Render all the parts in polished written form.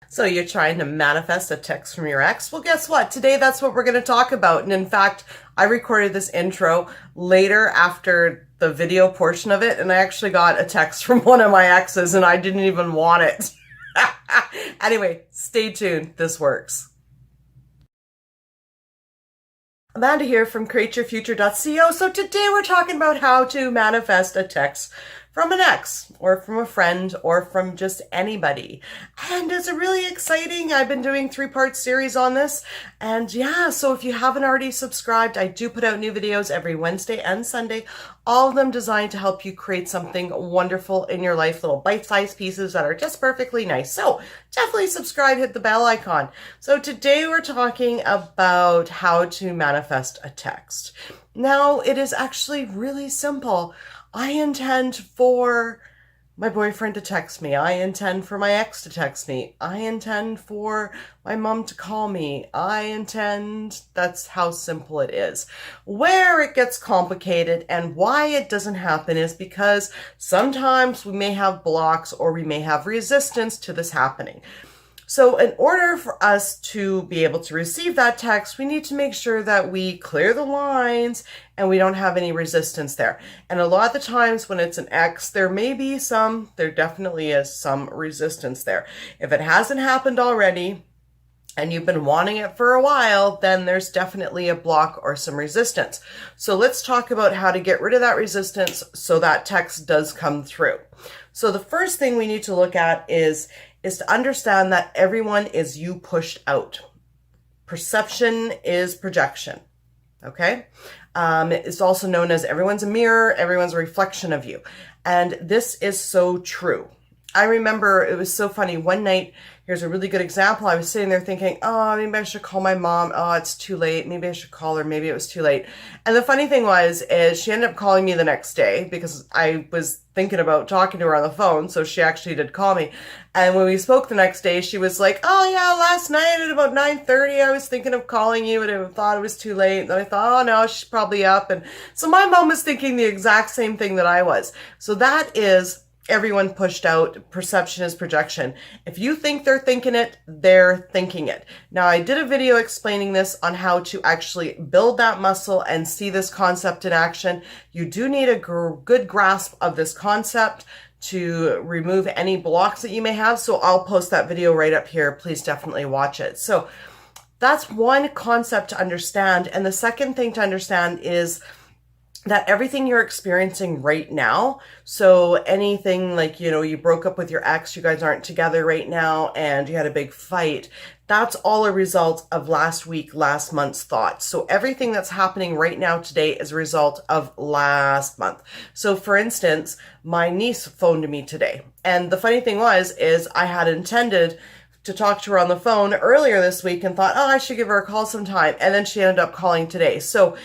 So you're trying to manifest a text from your ex? Well, guess what? Today that's what we're going to talk about. And in fact, I recorded this intro later after the video portion of it, and I actually got a text from one of my exes and I didn't even want it. Anyway, stay tuned. This works. Amanda here from createyourfuture.co. So today we're talking about how to manifest a text from an ex or from a friend or from just anybody. And it's a really exciting, I've been doing 3-part series on this. And yeah, so if you haven't already subscribed, I do put out new videos every Wednesday and Sunday, all of them designed to help you create something wonderful in your life, little bite-sized pieces that are just perfectly nice. So definitely subscribe, hit the bell icon. So today we're talking about how to manifest a text. Now, it is actually really simple. I intend for my boyfriend to text me. I intend for my ex to text me. I intend for my mom to call me. That's how simple it is. Where it gets complicated and why it doesn't happen is because sometimes we may have blocks or we may have resistance to this happening. So in order for us to be able to receive that text, we need to make sure that we clear the lines and we don't have any resistance there. And a lot of the times when it's an ex, there definitely is some resistance there. If it hasn't happened already, and you've been wanting it for a while, then there's definitely a block or some resistance. So let's talk about how to get rid of that resistance so that text does come through. So the first thing we need to look at is to understand that everyone is you pushed out. Perception is projection, okay? It's also known as everyone's a mirror, everyone's a reflection of you. And this is so true. I remember it was so funny. One night, here's a really good example. I was sitting there thinking, oh, maybe I should call my mom. Oh, it's too late. Maybe I should call her. Maybe it was too late. And the funny thing is she ended up calling me the next day because I was thinking about talking to her on the phone. So she actually did call me. And when we spoke the next day, she was like, oh yeah, last night at about 9:30, I was thinking of calling you and I thought it was too late. And then I thought, oh no, she's probably up. And so my mom was thinking the exact same thing that I was. So that is everyone pushed out. Perception is projection. If you think they're thinking it, they're thinking it. Now, I did a video explaining this on how to actually build that muscle and see this concept in action. You do need a good grasp of this concept to remove any blocks that you may have. So I'll post that video right up here. Please definitely watch it. So that's one concept to understand. And the second thing to understand is that everything you're experiencing right now, so anything like, you broke up with your ex, you guys aren't together right now, and you had a big fight, that's all a result of last month's thoughts. So everything that's happening right now today is a result of last month. So for instance, my niece phoned me today. And the funny thing is I had intended to talk to her on the phone earlier this week and thought, oh, I should give her a call sometime. And then she ended up calling today. So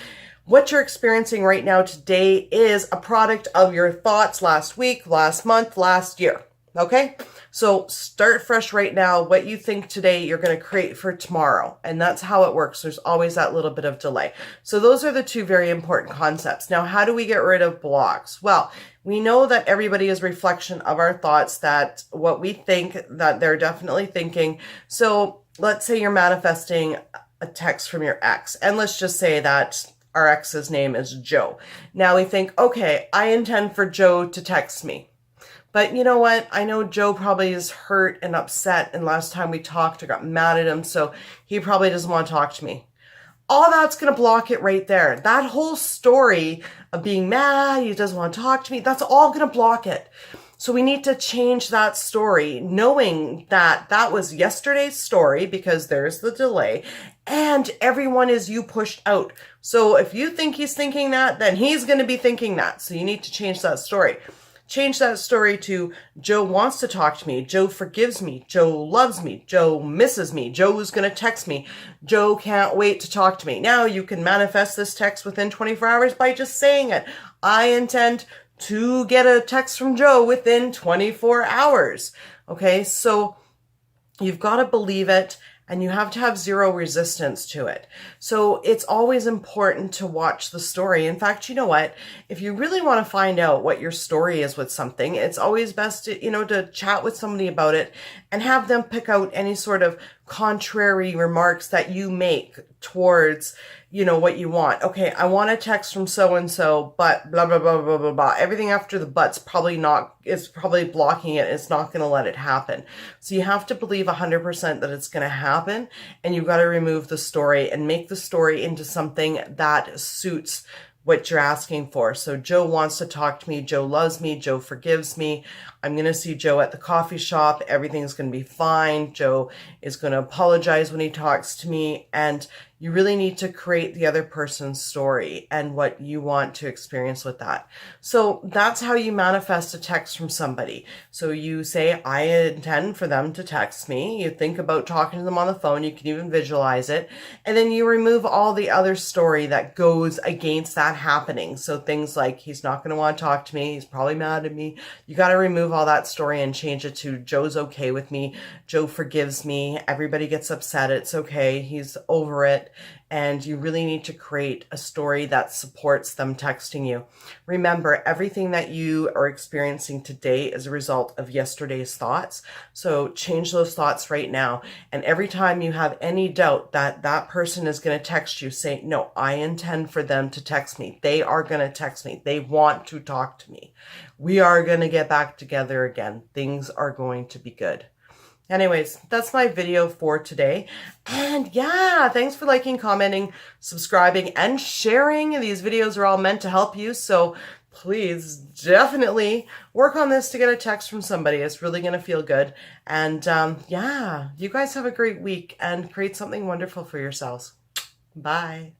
what you're experiencing right now today is a product of your thoughts last week, last month, last year. Okay? So start fresh right now. What you think today, you're going to create for tomorrow. And that's how it works. There's always that little bit of delay. So those are the two very important concepts. Now, how do we get rid of blocks? Well, we know that everybody is a reflection of our thoughts, that what we think, that they're definitely thinking. So let's say you're manifesting a text from your ex. And let's just say that our ex's name is Joe. Now we think, okay, I intend for Joe to text me. But you know what? I know Joe probably is hurt and upset, and last time we talked, I got mad at him, so he probably doesn't want to talk to me. All that's going to block it right there. That whole story of being mad, he doesn't want to talk to me, that's all going to block it. So we need to change that story, knowing that that was yesterday's story because there's the delay and everyone is you pushed out. So if you think he's thinking that, then he's going to be thinking that. So you need to change that story. Change that story to Joe wants to talk to me. Joe forgives me. Joe loves me. Joe misses me. Joe's going to text me. Joe can't wait to talk to me. Now you can manifest this text within 24 hours by just saying it. I intend to get a text from Joe within 24 hours. Okay, so you've got to believe it and you have to have zero resistance to it. So it's always important to watch the story. In fact, you know what? If you really want to find out what your story is with something, it's always best to, to chat with somebody about it and have them pick out any sort of contrary remarks that you make towards, what you want. Okay, I want a text from so-and-so, but blah, blah, blah, blah, blah, blah. Everything after the but's probably blocking it. It's not going to let it happen. So you have to believe 100% that it's going to happen, and you've got to remove the story and make the story into something that suits what you're asking for. So Joe wants to talk to me. Joe loves me. Joe forgives me. I'm going to see Joe at the coffee shop. Everything's going to be fine. Joe is going to apologize when he talks to me. And you really need to create the other person's story and what you want to experience with that. So that's how you manifest a text from somebody. So you say, I intend for them to text me. You think about talking to them on the phone. You can even visualize it. And then you remove all the other story that goes against that happening. So things like, he's not going to want to talk to me. He's probably mad at me. You got to remove all that story and change it to, Joe's okay with me. Joe forgives me. Everybody gets upset. It's okay. He's over it. And you really need to create a story that supports them texting you. Remember, everything that you are experiencing today is a result of yesterday's thoughts. So change those thoughts right now. And every time you have any doubt that that person is going to text you, say, no, I intend for them to text me. They are going to text me. They want to talk to me. We are going to get back together again. Things are going to be good. Anyways, that's my video for today. And yeah, thanks for liking, commenting, subscribing, and sharing. These videos are all meant to help you. So please definitely work on this to get a text from somebody. It's really going to feel good. And yeah, you guys have a great week and create something wonderful for yourselves. Bye.